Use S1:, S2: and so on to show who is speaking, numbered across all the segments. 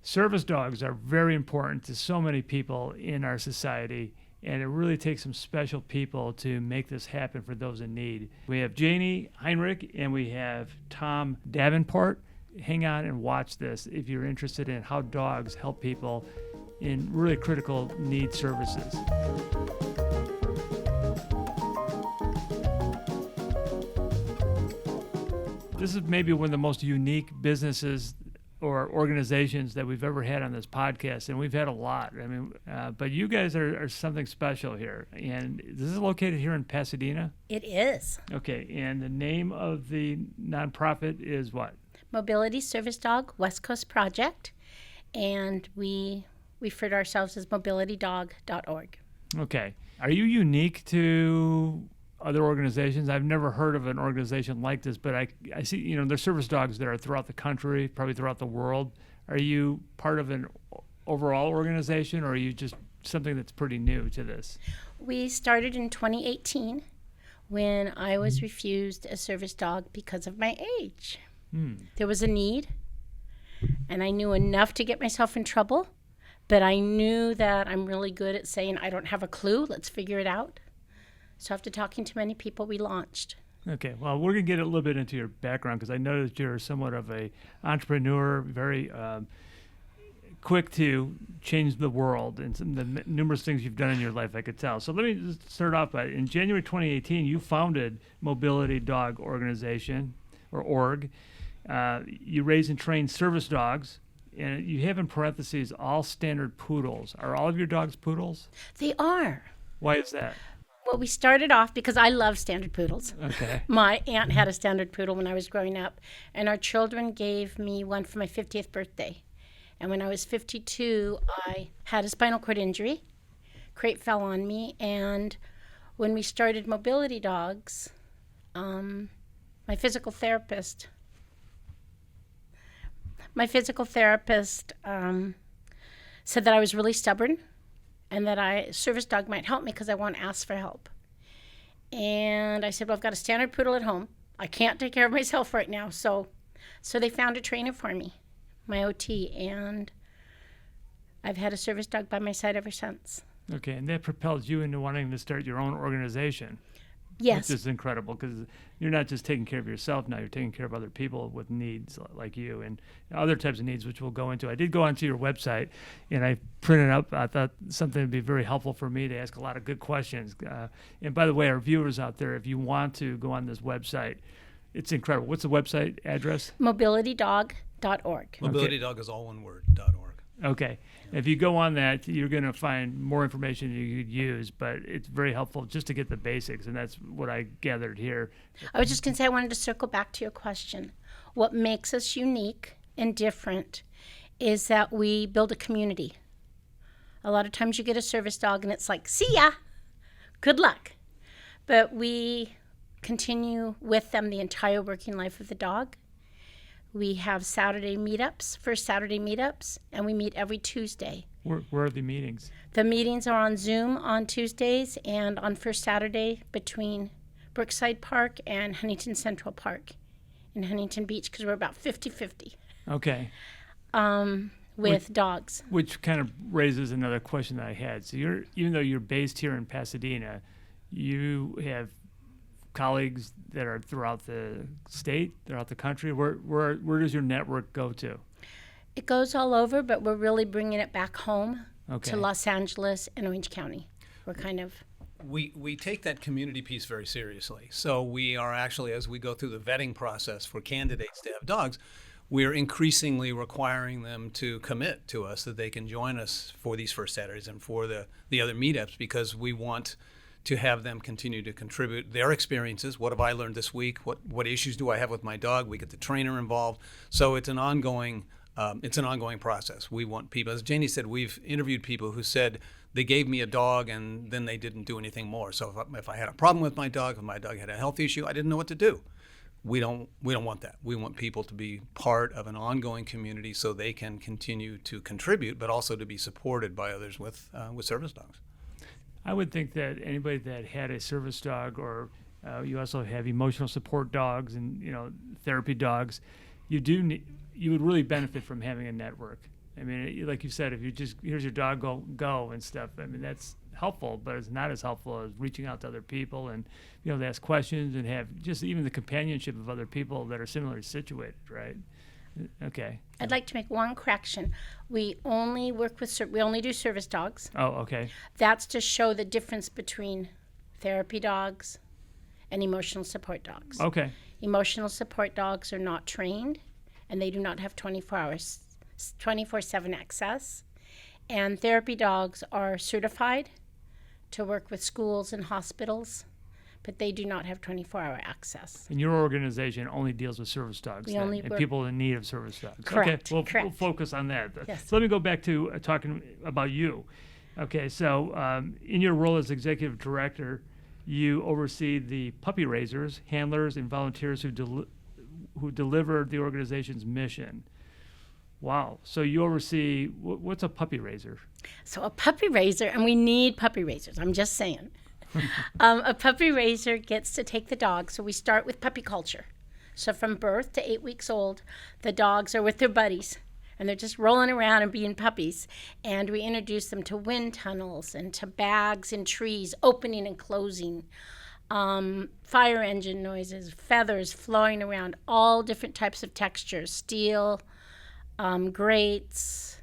S1: Service dogs are very important to so many people in our society, and it really takes some special people to make this happen for those in need. We have Janie, Heinrich, and we have Tom Davenport. Hang on and watch this if you're interested in how dogs help people in really critical need services. This is maybe one of the most unique businesses or organizations that we've ever had on this podcast, and we've had a lot. I mean, but you guys are something special here, and this is located here in Pasadena?
S2: It is.
S1: Okay, and the name of the nonprofit is what?
S2: Mobility Service Dog West Coast Project, and we refer to ourselves as mobilitydog.org.
S1: Okay. Are you unique to other organizations? I've never heard of an organization like this, but I see, there's service dogs that are throughout the country, probably throughout the world. Are you part of an overall organization, or are you just something that's pretty new to this?
S2: We started in 2018 when I was refused a service dog because of my age. There was a need, and I knew enough to get myself in trouble, but I knew that I'm really good at saying, I don't have a clue, let's figure it out. So after talking to many people, we launched.
S1: Okay, well, we're going to get a little bit into your background because I noticed you're somewhat of a entrepreneur, very quick to change the world and some of the numerous things you've done in your life, I could tell. So let me just start off by, in January 2018, you founded Mobility Dog Organization, or org. You raise and train service dogs, and you have in parentheses all standard poodles. Are all of your dogs poodles?
S2: They are.
S1: Why is that?
S2: Well, we started off because I love standard poodles.
S1: Okay.
S2: My aunt had a standard poodle when I was growing up, and our children gave me one for my 50th birthday. And when I was 52, I had a spinal cord injury. Crate fell on me, and when we started Mobility Dogs, my physical therapist said that I was really stubborn and that a service dog might help me because I won't ask for help. And I said, well, I've got a standard poodle at home. I can't take care of myself right now. So they found a trainer for me, my OT, and I've had a service dog by my side ever since.
S1: Okay, and that propelled you into wanting to start your own organization.
S2: Yes.
S1: Which is incredible because you're not just taking care of yourself now, you're taking care of other people with needs like you and other types of needs, which we'll go into. I did go onto your website and I printed up, I thought something would be very helpful for me to ask a lot of good questions. And by the way, our viewers out there, if you want to go on this website, it's incredible. What's the website address?
S2: Mobilitydog.org.
S3: Mobility Dog is all one word, .org.
S1: Okay. If you go on that, you're going to find more information you could use, but it's very helpful just to get the basics, and that's what I gathered here.
S2: I was just going to say, I wanted to circle back to your question. What makes us unique and different is that we build a community. A lot of times you get a service dog and it's like, see ya, good luck. But we continue with them the entire working life of the dog. We have Saturday meetups, first Saturday meetups, and we meet every Tuesday.
S1: Where are the meetings?
S2: The meetings are on Zoom on Tuesdays and on first Saturday between Brookside Park and Huntington Central Park in Huntington Beach, because we're about 50-50.
S1: Okay.
S2: With dogs.
S1: Which kind of raises another question that I had. So even though you're based here in Pasadena, you have colleagues that are throughout the state, throughout the country. Where does your network go to?
S2: It goes all over, but we're really bringing it back home
S1: Okay.
S2: to Los Angeles and Orange County. We're kind of...
S3: We take that community piece very seriously. So we are actually, as we go through the vetting process for candidates to have dogs, we're increasingly requiring them to commit to us that they can join us for these first Saturdays and for the other meetups, because we want to have them continue to contribute their experiences. What have I learned this week? What issues do I have with my dog? We get the trainer involved. So it's an ongoing process. We want people, as Janie said, we've interviewed people who said they gave me a dog and then they didn't do anything more. So if I had a problem with my dog, if my dog had a health issue, I didn't know what to do. We don't want that. We want people to be part of an ongoing community so they can continue to contribute, but also to be supported by others with service dogs.
S1: I would think that anybody that had a service dog, or you also have emotional support dogs and therapy dogs, you would really benefit from having a network. I mean, like you said, if you just, here's your dog, go and stuff. I mean, that's helpful, but it's not as helpful as reaching out to other people and being able to ask questions and have just even the companionship of other people that are similarly situated, right? Okay.
S2: I'd like to make one correction. We only do service dogs.
S1: Oh, okay.
S2: That's to show the difference between therapy dogs and emotional support dogs.
S1: Okay.
S2: Emotional support dogs are not trained, and they do not have 24/7 access. And therapy dogs are certified to work with schools and hospitals, but they do not have 24-hour access.
S1: And your organization only deals with service dogs
S2: We
S1: then,
S2: only
S1: and
S2: work-
S1: people in need of service dogs.
S2: Correct,
S1: Okay, we'll
S2: correct.
S1: focus on that.
S2: Yes.
S1: So let me go back to talking about you. Okay, so in your role as executive director, you oversee the puppy raisers, handlers, and volunteers who deliver the organization's mission. Wow. So you oversee, what's a puppy raiser?
S2: So a puppy raiser, and we need puppy raisers, I'm just saying. A puppy raiser gets to take the dog. So we start with puppy culture. So from birth to 8 weeks old, the dogs are with their buddies, and they're just rolling around and being puppies. And we introduce them to wind tunnels and to bags in trees, opening and closing, fire engine noises, feathers flowing around, all different types of textures, steel, grates,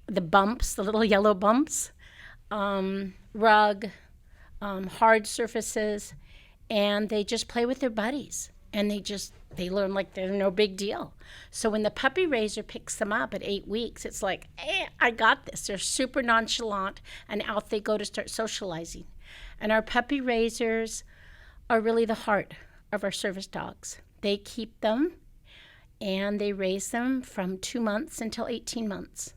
S2: the bumps, the little yellow bumps, rug, hard surfaces, and they just play with their buddies. And they learn like they're no big deal. So when the puppy raiser picks them up at 8 weeks, it's like, I got this. They're super nonchalant, and out they go to start socializing. And our puppy raisers are really the heart of our service dogs. They keep them, and they raise them from 2 months until 18 months.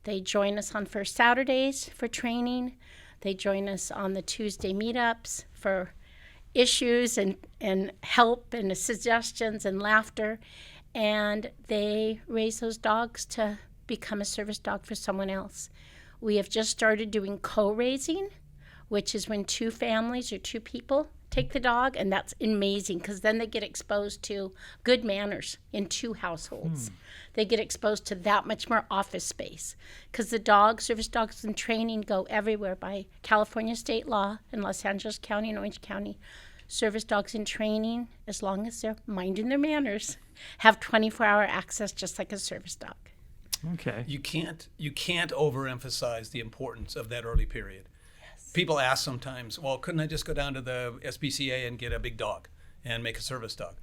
S2: They join us on first Saturdays for training. They join us on the Tuesday meetups for issues and help and suggestions and laughter. And they raise those dogs to become a service dog for someone else. We have just started doing co-raising, which is when two families or two people take the dog, and that's amazing because then they get exposed to good manners in two households. They get exposed to that much more office space because the service dogs in training go everywhere by California state law in Los Angeles County and Orange County. Service dogs in training, as long as they're minding their manners, have 24-hour access just like a service dog.
S1: Okay.
S3: You can't overemphasize the importance of that early period. People ask sometimes, well, couldn't I just go down to the SPCA and get a big dog and make a service dog?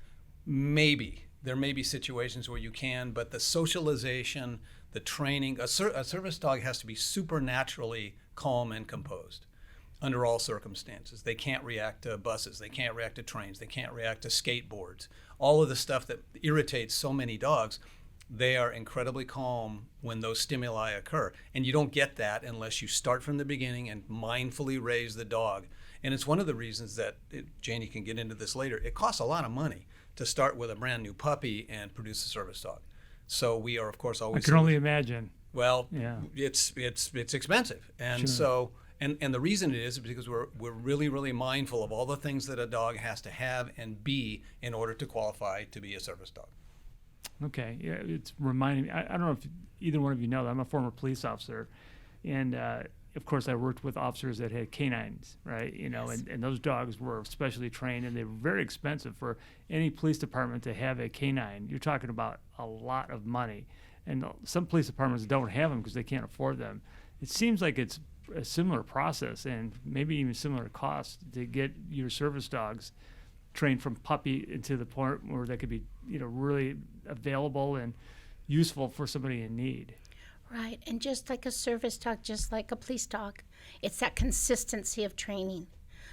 S3: Maybe. There may be situations where you can, but the socialization, the training, a service dog has to be supernaturally calm and composed under all circumstances. They can't react to buses. They can't react to trains. They can't react to skateboards. All of the stuff that irritates so many dogs, they are incredibly calm when those stimuli occur. And you don't get that unless you start from the beginning and mindfully raise the dog. And it's one of the reasons that, Janie can get into this later, it costs a lot of money to start with a brand new puppy and produce a service dog. So we are, of course, always...
S1: I can only imagine.
S3: Well,
S1: yeah.
S3: It's expensive. And
S1: Sure.
S3: so... And the reason it is because we're really, really mindful of all the things that a dog has to have and be in order to qualify to be a service dog.
S1: Okay, yeah, it's reminding me. I don't know if either one of you know that I'm a former police officer, and of course I worked with officers that had canines, right? You know,
S2: Yes.
S1: and those dogs were specially trained, and they were very expensive for any police department to have a canine. You're talking about a lot of money, and some police departments don't have them because they can't afford them. It seems like it's a similar process and maybe even similar cost to get your service dogs trained from puppy into the point where they could be, really available and useful for somebody in need.
S2: Right, and just like a service dog, just like a police dog, it's that consistency of training.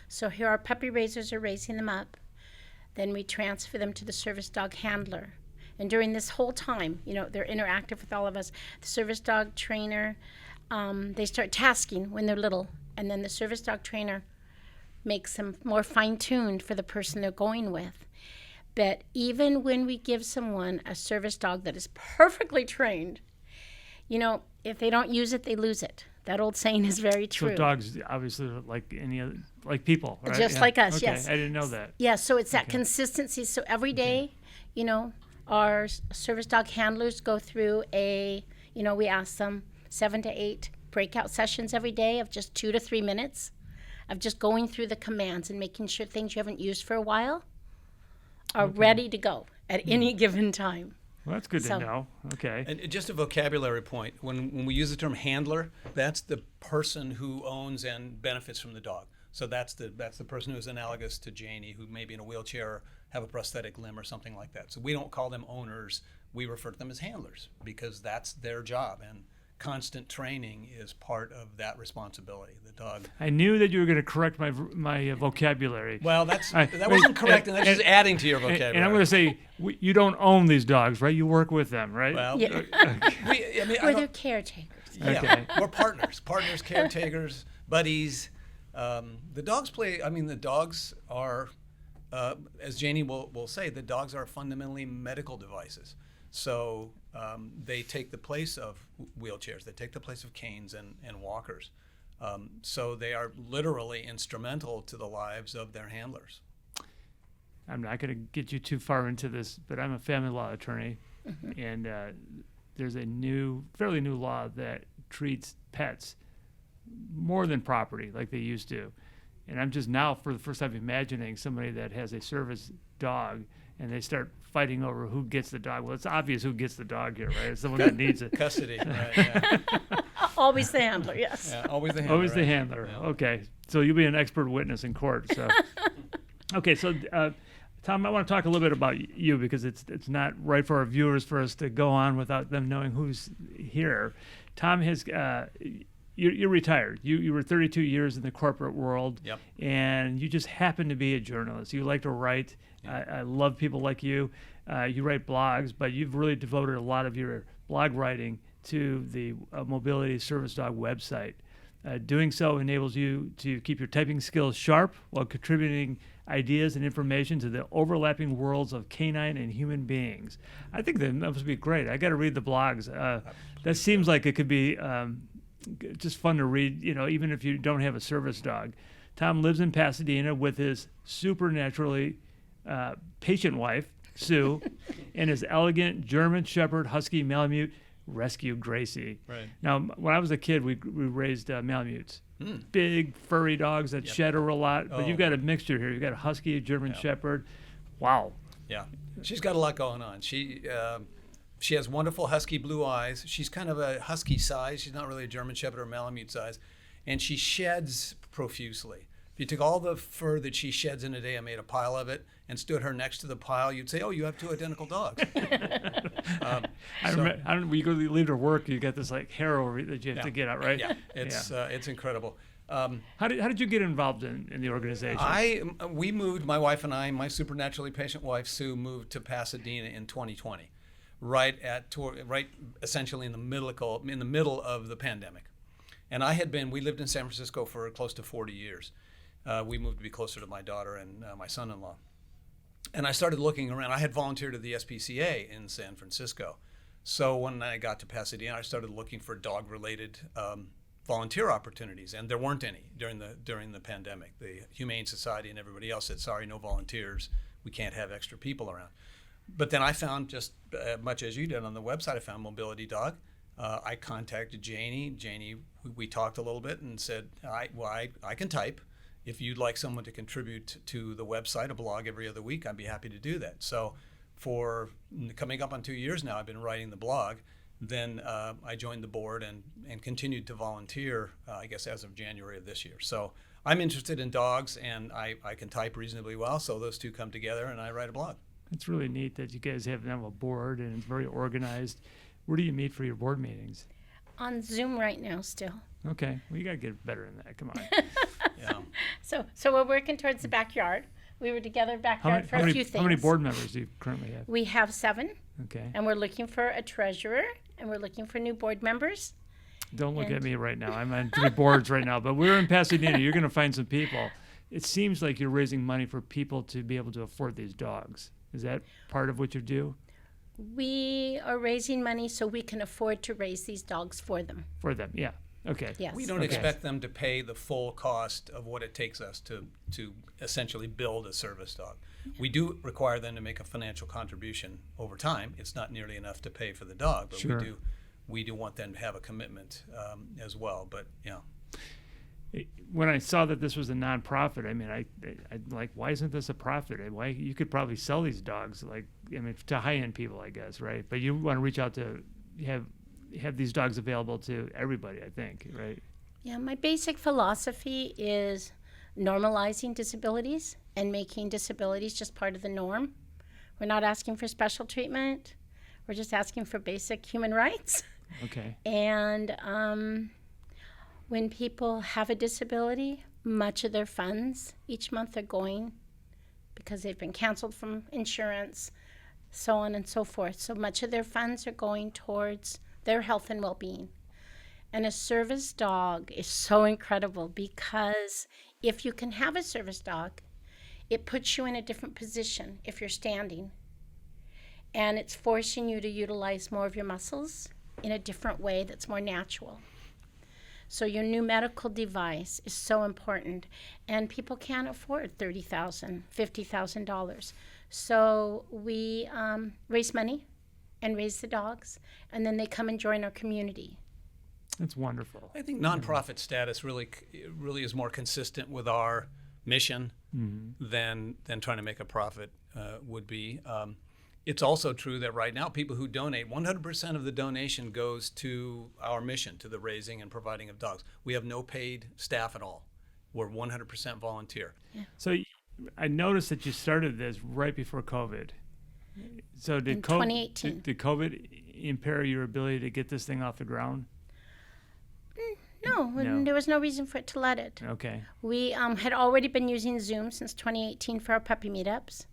S2: So here our puppy raisers are raising them up. Then we transfer them to the service dog handler. And during this whole time, they're interactive with all of us. The service dog trainer, they start tasking when they're little, and then the service dog trainer makes them more fine-tuned for the person they're going with. But even when we give someone a service dog that is perfectly trained, if they don't use it, they lose it. That old saying is very true.
S1: So dogs obviously like any other, like people, right?
S2: Just like us,
S1: okay.
S2: yes.
S1: I didn't know that.
S2: Yeah, so it's that consistency. So every day, our service dog handlers go through a You know, we ask them 7 to 8 breakout sessions every day of just 2 to 3 minutes of just going through the commands and making sure things you haven't used for a while are ready to go at any given time.
S1: Well, that's good
S2: So-
S1: to know. Okay.
S3: And just a vocabulary point, when we use the term handler, that's the person who owns and benefits from the dog. So that's the person who is analogous to Janie, who may be in a wheelchair or have a prosthetic limb or something like that. So we don't call them owners. We refer to them as handlers because that's their job. And constant training is part of that responsibility. The dog.
S1: I knew that you were going to correct my vocabulary.
S3: Well, that
S1: wait,
S3: wasn't correct, and that's just adding to your
S1: And
S3: vocabulary.
S1: I'm going to say, you don't own these dogs, right? You work with them, right?
S3: Well,
S2: Yeah.
S3: I mean,
S2: Or they're caretakers.
S3: Yeah,
S1: Okay.
S3: we're partners, caretakers, buddies. The dogs play. I mean, the dogs are, as Janie will say, the dogs are fundamentally medical devices. So they take the place of wheelchairs. They take the place of canes and walkers. So they are literally instrumental to the lives of their handlers.
S1: I'm not going to get you too far into this, but I'm a family law attorney, and there's a fairly new law that treats pets more than property like they used to. And I'm just now, for the first time, imagining somebody that has a service dog and they start fighting over who gets the dog. Well, it's obvious who gets the dog here, right? It's someone that needs it.
S3: Custody, right? Yeah.
S2: Always the handler, yes.
S3: Yeah, always the handler.
S1: Always the
S3: right?
S1: handler.
S3: Yeah.
S1: Okay. So you'll be an expert witness in court. So, okay. So, Tom, I want to talk a little bit about you because it's not right for our viewers for us to go on without them knowing who's here. Tom has you're retired. You were 32 years in the corporate world.
S3: Yep.
S1: And you just happen to be a journalist. You like to write. I love people like you. You write blogs, but you've really devoted a lot of your blog writing to the Mobility Service Dog website. Doing so enables you to keep your typing skills sharp while contributing ideas and information to the overlapping worlds of canine and human beings. I think that must be great. I got to read the blogs. That seems like it could be just fun to read, even if you don't have a service dog. Tom lives in Pasadena with his supernaturally patient wife, Sue, and his elegant German Shepherd Husky Malamute rescue, Gracie.
S3: Right.
S1: Now, when I was a kid, we raised Malamutes. Big, furry dogs that shed a lot. But
S3: Oh.
S1: you've got a mixture here. You've got a Husky, a German Shepherd. Wow.
S3: Yeah, she's got a lot going on. She has wonderful husky blue eyes. She's kind of a husky size. She's not really a German Shepherd or Malamute size, and she sheds profusely. If you took all the fur that she sheds in a day and made a pile of it and stood her next to the pile, you'd say, "Oh, you have two identical dogs."
S1: I remember when you go to leave to work, you got this like hair over that you have to get out, right?
S3: Yeah, it's incredible.
S1: How did you get involved in the organization?
S3: We moved, my wife and I, my supernaturally patient wife Sue, moved to Pasadena in 2020, right essentially in the middle of the pandemic. And we lived in San Francisco for close to 40 years. We moved to be closer to my daughter and my son-in-law. And I started looking around. I had volunteered at the SPCA in San Francisco. So when I got to Pasadena, I started looking for dog-related volunteer opportunities, and there weren't any during the pandemic. The Humane Society and everybody else said, "Sorry, no volunteers. We can't have extra people around." But then I found, just much as you did on the website, I found Mobility Dog. I contacted Janie. Janie, we talked a little bit and said, I can type. If you'd like someone to contribute to the website, a blog every other week, I'd be happy to do that. So for coming up on 2 years now, I've been writing the blog. Then I joined the board and continued to volunteer, I guess, as of January of this year. So I'm interested in dogs, and I can type reasonably well. So those two come together, and I write a blog.
S1: It's really neat that you guys have now a board and it's very organized. Where do you meet for your board meetings?
S2: On Zoom right now still.
S1: Okay, well, you got to get better than that. Come on.
S3: Yeah.
S2: So we're working towards the backyard. We were together backyard for a few things.
S1: How many board members do you currently have?
S2: We have 7,
S1: Okay.
S2: and we're looking for a treasurer, and we're looking for new board members.
S1: Don't look at
S2: and-
S1: me right now. I'm on 3 boards right now, but we're in Pasadena. You're going to find some people. It seems like you're raising money for people to be able to afford these dogs. Is that part of what you do?
S2: We are raising money so we can afford to raise these dogs for them.
S1: For them, yeah. Okay.
S2: Yes.
S3: We don't
S1: Okay.
S3: expect them to pay the full cost of what it takes us to essentially build a service dog. We do require them to make a financial contribution over time. It's not nearly enough to pay for the dog, but
S1: Sure.
S3: we do want them to have a commitment as well. But
S1: When I saw that this was a nonprofit, I mean, I like, why isn't this a profit? Why, you could probably sell these dogs, like, I mean, to high-end people, I guess, right? But you want to reach out to have these dogs available to everybody, I think, right?
S2: Yeah, my basic philosophy is normalizing disabilities and making disabilities just part of the norm. We're not asking for special treatment. We're just asking for basic human rights.
S1: Okay.
S2: And when people have a disability, much of their funds each month are going, because they've been canceled from insurance, so on and so forth. So much of their funds are going towards their health and well-being. And a service dog is so incredible, because if you can have a service dog, it puts you in a different position if you're standing. And it's forcing you to utilize more of your muscles in a different way that's more natural. So your new medical device is so important, and people can't afford $30,000, $50,000. So we raise money and raise the dogs, and then they come and join our community.
S1: That's wonderful.
S3: I think nonprofit status really is more consistent with our mission than trying to make a profit would be. It's also true that right now, people who donate, 100% of the donation goes to our mission, to the raising and providing of dogs. We have no paid staff at all. We're 100% volunteer.
S2: Yeah.
S1: So I noticed that you started this right before COVID. So did
S2: In 2018.
S1: Did COVID impair your ability to get this thing off the ground?
S2: No, there was no reason for it to let it.
S1: Okay.
S2: We had already been using Zoom since 2018 for our puppy meetups,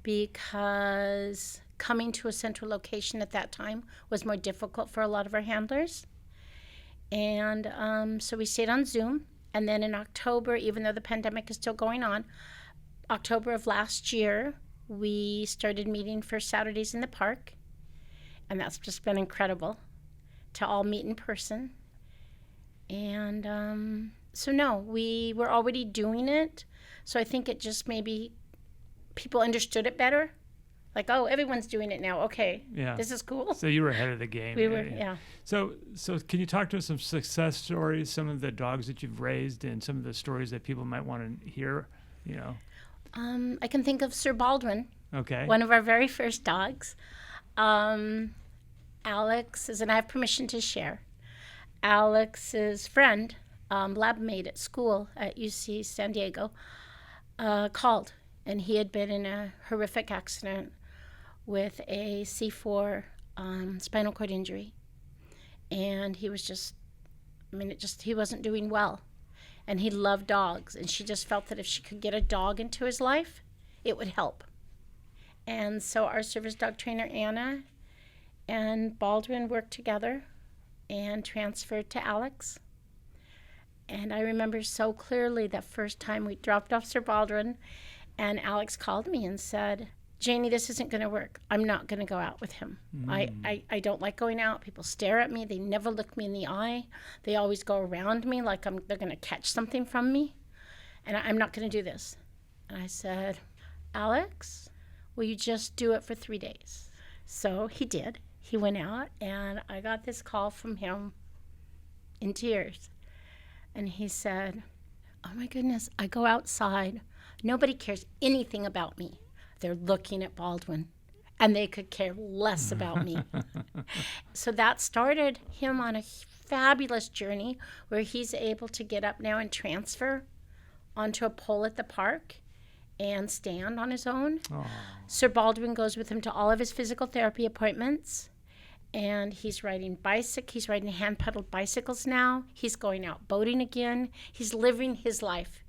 S2: because coming to a central location at that time was more difficult for a lot of our handlers. And so we stayed on Zoom. And then in October, even though the pandemic is still going on, October of last year, we started meeting for Saturdays in the park. And that's just been incredible to all meet in person. And so no, we were already doing it. So I think it just maybe people understood it better. Like, oh, everyone's doing it now. Okay,
S1: Yeah.
S2: this is cool.
S1: So you were ahead of the game.
S2: We were, yeah.
S1: So can you talk to us some success stories, some of the dogs that you've raised, and some of the stories that people might want to hear?
S2: I can think of Sir Baldwin,
S1: Okay.
S2: one of our very first dogs. Alex is, and I have permission to share, Alex's friend, lab mate at school at UC San Diego, called, and he had been in a horrific accident with a C4 spinal cord injury. And he was he wasn't doing well. And he loved dogs, and she just felt that if she could get a dog into his life, it would help. And so our service dog trainer, Anna, and Baldwin worked together and transferred to Alex. And I remember so clearly that first time we dropped off Sir Baldwin, and Alex called me and said, Janie, this isn't going to work. I'm not going to go out with him. I don't like going out. People stare at me. They never look me in the eye. They always go around me like they're going to catch something from me. And I'm not going to do this. And I said, Alex, will you just do it for 3 days? So he did. He went out, and I got this call from him in tears. And he said, oh my goodness, I go outside. Nobody cares anything about me. They're looking at Baldwin, and they could care less about me. So that started him on a fabulous journey where he's able to get up now and transfer onto a pole at the park and stand on his own.
S1: Aww.
S2: Sir Baldwin goes with him to all of his physical therapy appointments, and he's riding hand-pedaled bicycles now. He's going out boating again. He's living his life.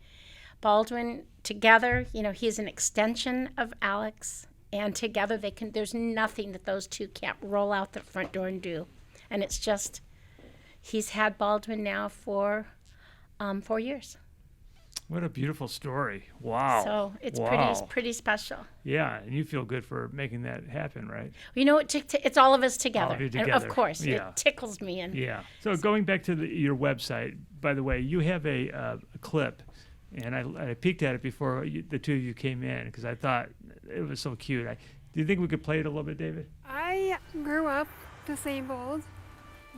S2: Baldwin, together, he's an extension of Alex, and together there's nothing that those two can't roll out the front door and do. And it's just, he's had Baldwin now for 4 years.
S1: What a beautiful story. Wow.
S2: So it's pretty special.
S1: Yeah, and you feel good for making that happen, right?
S2: It's all of us together.
S1: All of you
S2: And of
S1: together.
S2: course,
S1: Yeah.
S2: it tickles me. And
S1: Yeah. So going back to your website, by the way, you have a clip, and I peeked at it before the two of you came in because I thought it was so cute. Do you think we could play it a little bit, David?
S4: I grew up disabled,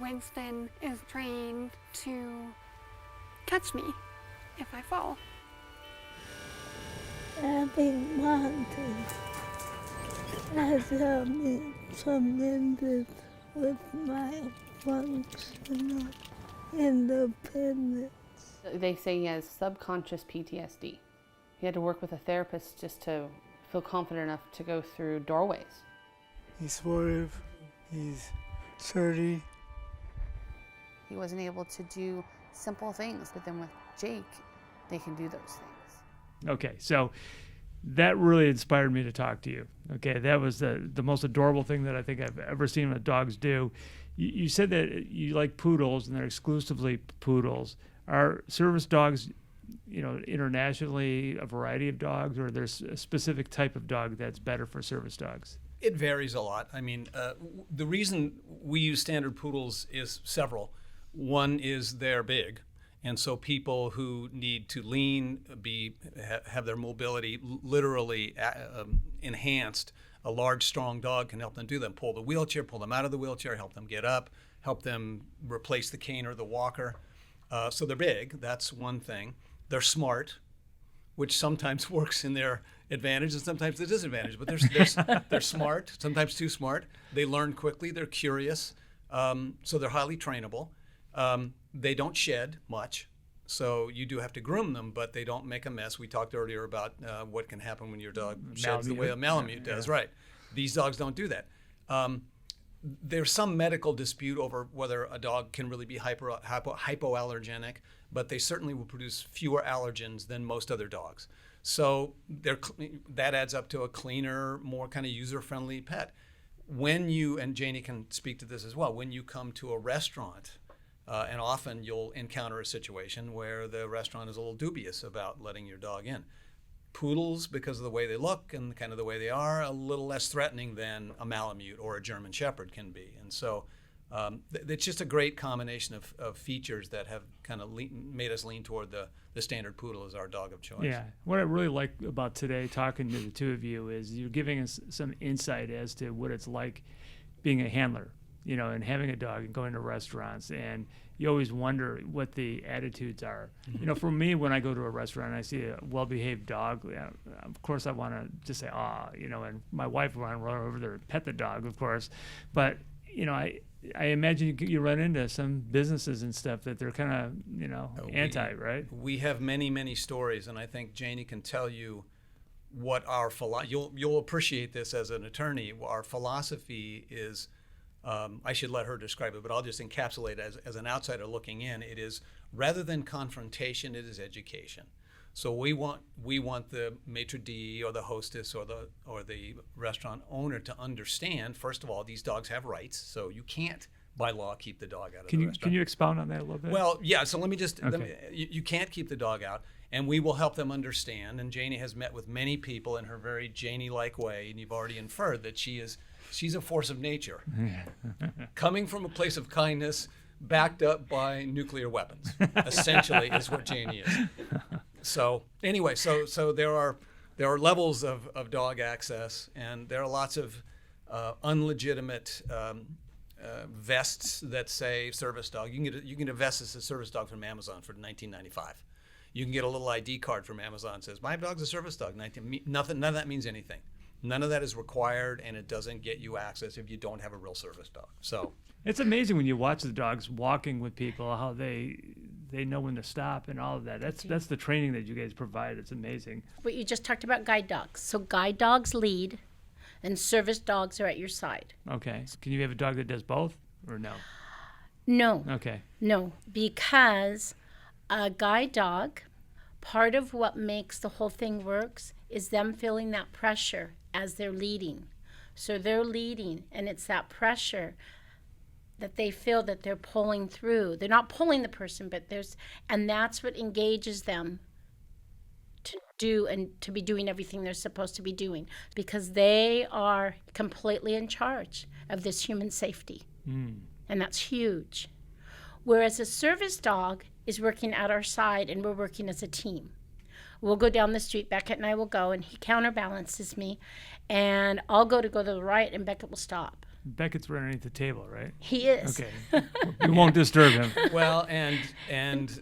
S4: Winston is trained to catch me if I fall.
S5: Having wanted has helped me tremendous with my functional independence.
S6: They say he has subconscious PTSD. He had to work with a therapist just to feel confident enough to go through doorways.
S7: He's supportive, he's sturdy.
S6: He wasn't able to do simple things, but then with Jake, they can do those things.
S1: Okay, so that really inspired me to talk to you. Okay, that was the most adorable thing that I think I've ever seen what dogs do. You said that you like poodles and they're exclusively poodles. Are service dogs, internationally a variety of dogs, or there's a specific type of dog that's better for service dogs?
S3: It varies a lot. I mean, the reason we use standard poodles is several. One is they're big, and so people who need to lean, have their mobility literally enhanced, a large, strong dog can help them do them. Pull the wheelchair, pull them out of the wheelchair, help them get up, help them replace the cane or the walker. So they're big. That's one thing. They're smart, which sometimes works in their advantage and sometimes the disadvantage. But they're smart, sometimes too smart. They learn quickly. They're curious. So they're highly trainable. They don't shed much. So you do have to groom them, but they don't make a mess. We talked earlier about what can happen when your dog sheds the way a Malamute does. Yeah. Right. These dogs don't do that. There's some medical dispute over whether a dog can really be hypoallergenic, but they certainly will produce fewer allergens than most other dogs. So that adds up to a cleaner, more kind of user-friendly pet. When you, and Janie can speak to this as well, when you come to a restaurant, and often you'll encounter a situation where the restaurant is a little dubious about letting your dog in. Poodles, because of the way they look and kind of the way they are, a little less threatening than a Malamute or a German Shepherd can be. And so it's just a great combination of features that have kind of made us lean toward the standard poodle as our dog of choice.
S1: Yeah. What I really like about today, talking to the two of you, is you're giving us some insight as to what it's like being a handler, and having a dog and going to restaurants. And you always wonder what the attitudes are. For me, when I go to a restaurant and I see a well-behaved dog, of course I want to just say, and my wife will want to run over there and pet the dog, of course. But, I imagine you run into some businesses and stuff that they're kind of, anti, right?
S3: We have many, many stories, and I think Janie can tell you what our you'll appreciate this as an attorney. Our philosophy is, I should let her describe it, but I'll just encapsulate it as an outsider looking in. It is, rather than confrontation, it is education. So we want the maitre d' or the hostess or the restaurant owner to understand, first of all, these dogs have rights, so you can't by law keep the dog out of the restaurant.
S1: Can you expound on that a little bit?
S3: Well, yeah. So let me just. You can't keep the dog out, and we will help them understand. And Janie has met with many people in her very Janie-like way, and you've already inferred that she's a force of nature, coming from a place of kindness, backed up by nuclear weapons. Essentially, is what Janie is. So anyway, so there are levels of dog access, and there are lots of unlegitimate vests that say service dog. You can get a vest that says service dog from Amazon for $19.95. You can get a little ID card from Amazon that says my dog's a service dog. None of that means anything. None of that is required, and it doesn't get you access if you don't have a real service dog. So
S1: it's amazing when you watch the dogs walking with people, how they know when to stop and all of that. That's the training that you guys provide. It's amazing.
S2: But you just talked about guide dogs. So guide dogs lead, and service dogs are at your side.
S1: Okay. So can you have a dog that does both, or no?
S2: No.
S1: Okay.
S2: No, because a guide dog, part of what makes the whole thing works is them feeling that pressure as they're leading. So they're leading, and it's that pressure that they feel that they're pulling through. They're not pulling the person, but and that's what engages them to do and to be doing everything they're supposed to be doing, because they are completely in charge of this human safety. And that's huge. Whereas a service dog is working at our side, and we're working as a team. We'll go down the street, Beckett and I will go, and he counterbalances me, and I'll go to the right, and Beckett will stop.
S1: Beckett's right underneath the table, right?
S2: He is.
S1: Okay. We won't disturb him.
S3: Well, and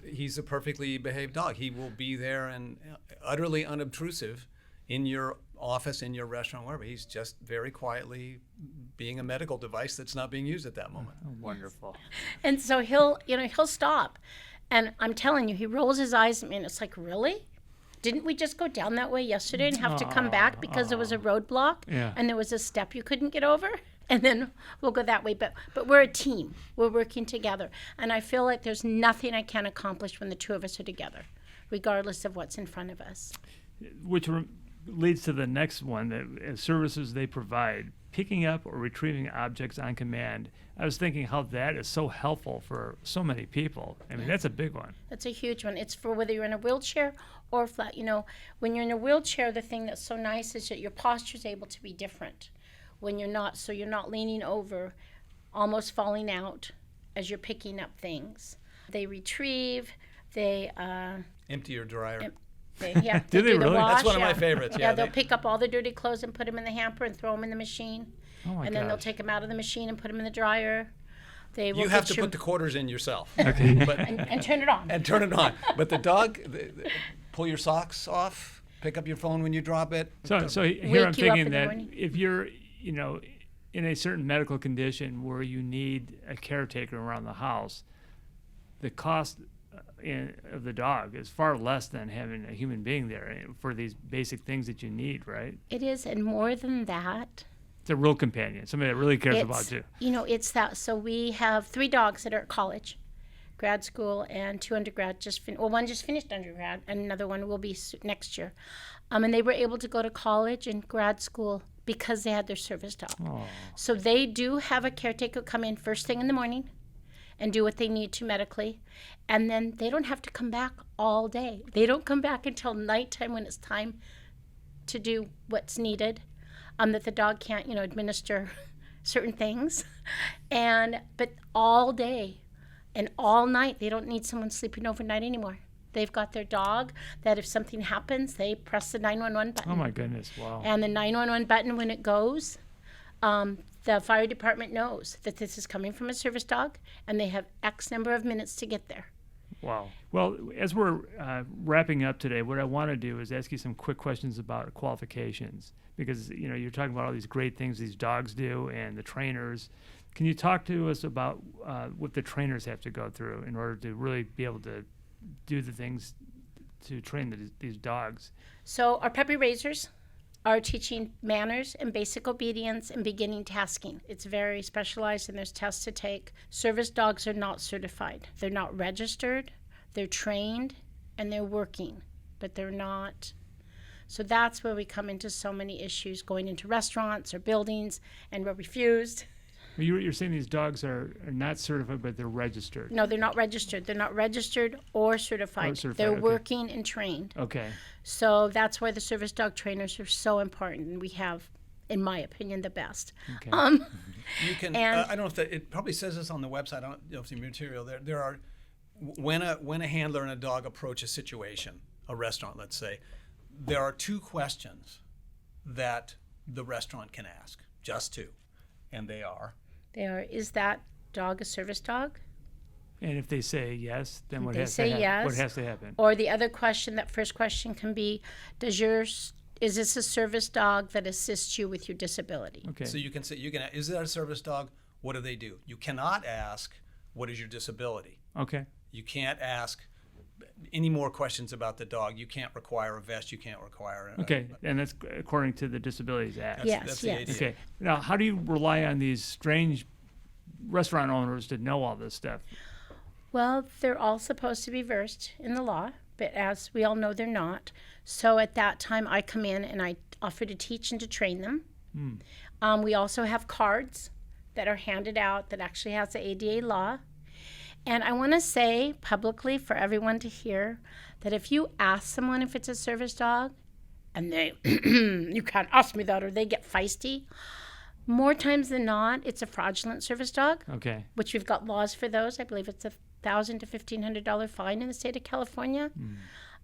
S3: he's a perfectly behaved dog. He will be there and utterly unobtrusive in your office, in your restaurant, wherever. He's just very quietly being a medical device that's not being used at that moment.
S1: Oh, wonderful.
S2: And so he'll stop. And I'm telling you, he rolls his eyes at me and it's like, really? Didn't we just go down that way yesterday and have to come back because there was a roadblock
S1: Yeah.
S2: and there was a step you couldn't get over? And then we'll go that way. But we're a team. We're working together. And I feel like there's nothing I can't accomplish when the two of us are together, regardless of what's in front of us.
S1: Which leads to the next one, that services they provide, picking up or retrieving objects on command. I was thinking how that is so helpful for so many people. I mean, that's a big one.
S2: That's a huge one. It's for whether you're in a wheelchair or flat. You know, when you're in a wheelchair, the thing that's so nice is that your posture is able to be different. When you're not, so you're not leaning over, almost falling out as you're picking up things. They retrieve, they
S3: Empty your dryer.
S2: They
S1: Do they
S2: do the
S1: really?
S2: wash.
S3: That's one of my favorites.
S2: Yeah,
S3: Yeah,
S2: they'll
S3: they-
S2: pick up all the dirty clothes and put them in the hamper and throw them in the machine.
S1: Oh my
S2: And then they'll
S1: gosh.
S2: take them out of the machine and put them in the dryer. They will
S3: You have
S2: get
S3: to
S2: your-
S3: put the quarters in yourself.
S1: Okay.
S3: But,
S2: and turn it on.
S3: and turn it on. But the dog, pull your socks off, pick up your phone when you drop it.
S1: So here
S2: Wake
S1: I'm
S2: you up
S1: thinking
S2: in the
S1: that
S2: morning.
S1: if you're, in a certain medical condition where you need a caretaker around the house, the cost of the dog is far less than having a human being there for these basic things that you need, right?
S2: It is, and more than that,
S1: It's a real companion, somebody that really cares about
S2: it's,
S1: you.
S2: it's that. So we have 3 dogs that are at college, grad school, and 2 undergrad. One just finished undergrad, and another one will be next year. And they were able to go to college and grad school because they had their service dog.
S1: Oh,
S2: So they do have a caretaker come in first thing in the morning and do what they need to medically. And then they don't have to come back all day. They don't come back until nighttime when it's time to do what's needed. That the dog can't, administer certain things. But all day and all night, they don't need someone sleeping overnight anymore. They've got their dog that if something happens, they press the 911 button.
S1: oh my goodness, wow.
S2: And the 911 button, when it goes, the fire department knows that this is coming from a service dog, and they have X number of minutes to get there.
S1: Wow. Well, as we're wrapping up today, what I want to do is ask you some quick questions about qualifications, because you're talking about all these great things these dogs do and the trainers. Can you talk to us about what the trainers have to go through in order to really be able to do the things to train these dogs?
S2: So our puppy raisers are teaching manners and basic obedience and beginning tasking. It's very specialized and there's tests to take. Service dogs are not certified. They're not registered, they're trained, and they're working, but they're not. So that's where we come into so many issues going into restaurants or buildings, and we're refused.
S1: Well, you're saying these dogs are not certified, but they're registered.
S2: No, they're not registered. They're not registered or certified.
S1: Or certified,
S2: They're
S1: okay.
S2: working and trained.
S1: Okay.
S2: So that's why the service dog trainers are so important, and we have, in my opinion, the best.
S1: Okay.
S3: You can.
S2: And-
S3: I don't know if it probably says this on the website. I don't know if the material there are when a handler and a dog approach a situation, a restaurant, let's say, there are 2 questions that the restaurant can ask, just 2, and they are.
S2: Is that dog a service dog?
S1: And if they say yes, then what
S2: They
S1: has
S2: say
S1: to happen?
S2: yes.
S1: What has to happen?
S2: Or the other question, that first question can be, is this a service dog that assists you with your disability?
S1: Okay.
S3: So you can say, is that a service dog? What do they do? You cannot ask, what is your disability?
S1: Okay.
S3: You can't ask any more questions about the dog. You can't require a vest. You can't require.
S1: Okay, and that's according to the Disabilities Act.
S3: That's the
S2: Yes.
S3: idea.
S1: Okay. Now, how do you rely on these strange restaurant owners to know all this stuff?
S2: Well, they're all supposed to be versed in the law, but as we all know, they're not. So at that time, I come in and I offer to teach and to train them. We also have cards that are handed out that actually has the ADA law. And I want to say publicly for everyone to hear that if you ask someone if it's a service dog, and they, you can't ask me that, or they get feisty, more times than not, it's a fraudulent service dog,
S1: Okay.
S2: which we've got laws for those. I believe it's $1,000 to $1,500 fine in the state of California.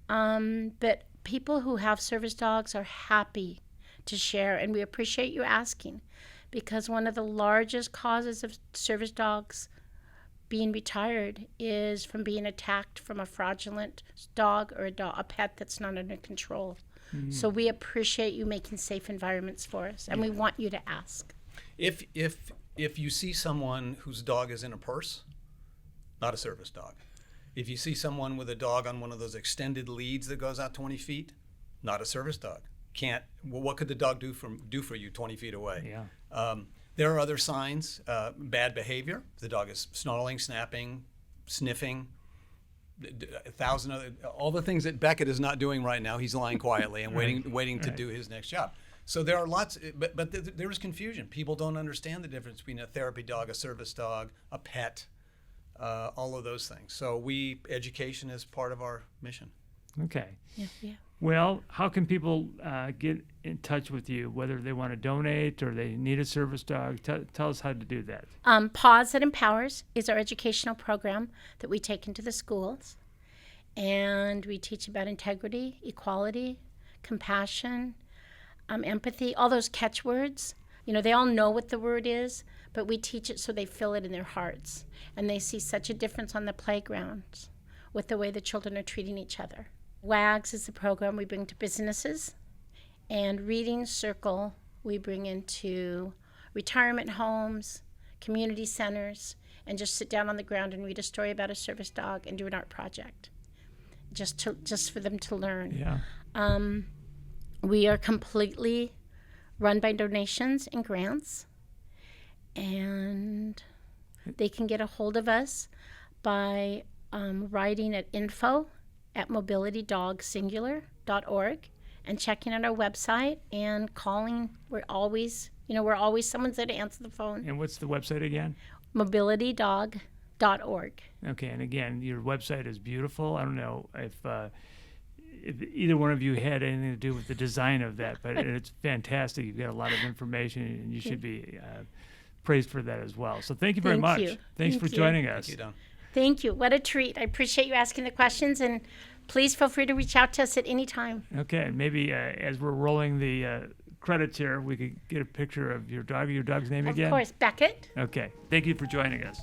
S2: But people who have service dogs are happy to share, and we appreciate you asking, because one of the largest causes of service dogs being retired is from being attacked from a fraudulent dog or a pet that's not under control. So we appreciate you making safe environments for us, and we want you to ask.
S3: If you see someone whose dog is in a purse, not a service dog. If you see someone with a dog on one of those extended leads that goes out 20 feet, not a service dog. What could the dog do for you 20 feet away?
S1: Yeah.
S3: There are other signs, bad behavior. The dog is snarling, snapping, sniffing, all the things that Beckett is not doing right now. He's lying quietly and waiting to do his next job. So there are lots, but there is confusion. People don't understand the difference between a therapy dog, a service dog, a pet, all of those things. So education is part of our mission.
S1: Okay.
S2: Yeah.
S1: Well, how can people get in touch with you, whether they want to donate or they need a service dog? Tell us how to do that.
S2: Paws That Empowers is our educational program that we take into the schools. And we teach about integrity, equality, compassion, empathy, all those catchwords. You know, they all know what the word is, but we teach it so they feel it in their hearts. And they see such a difference on the playgrounds with the way the children are treating each other. WAGS is the program we bring to businesses. And Reading Circle we bring into retirement homes, community centers, and just sit down on the ground and read a story about a service dog and do an art project, just for them to learn.
S1: Yeah.
S2: We are completely run by donations and grants, and they can get a hold of us by writing at info@mobilitydogsingular.org and checking out our website and calling. We're always someone's there to answer the phone.
S1: And what's the website again?
S2: mobilitydog.org.
S1: Okay, and again, your website is beautiful. I don't know if either one of you had anything to do with the design of that, but it's fantastic. You've got a lot of information, and you should be praised for that as well. So thank you very much. Thanks for joining us.
S3: Thank you, Don.
S2: Thank you. What a treat. I appreciate you asking the questions, and please feel free to reach out to us at any time.
S1: Okay, and maybe as we're rolling the credits here, we could get a picture of your dog. Your dog's name again?
S2: Of course, Beckett.
S1: Okay, thank you for joining us.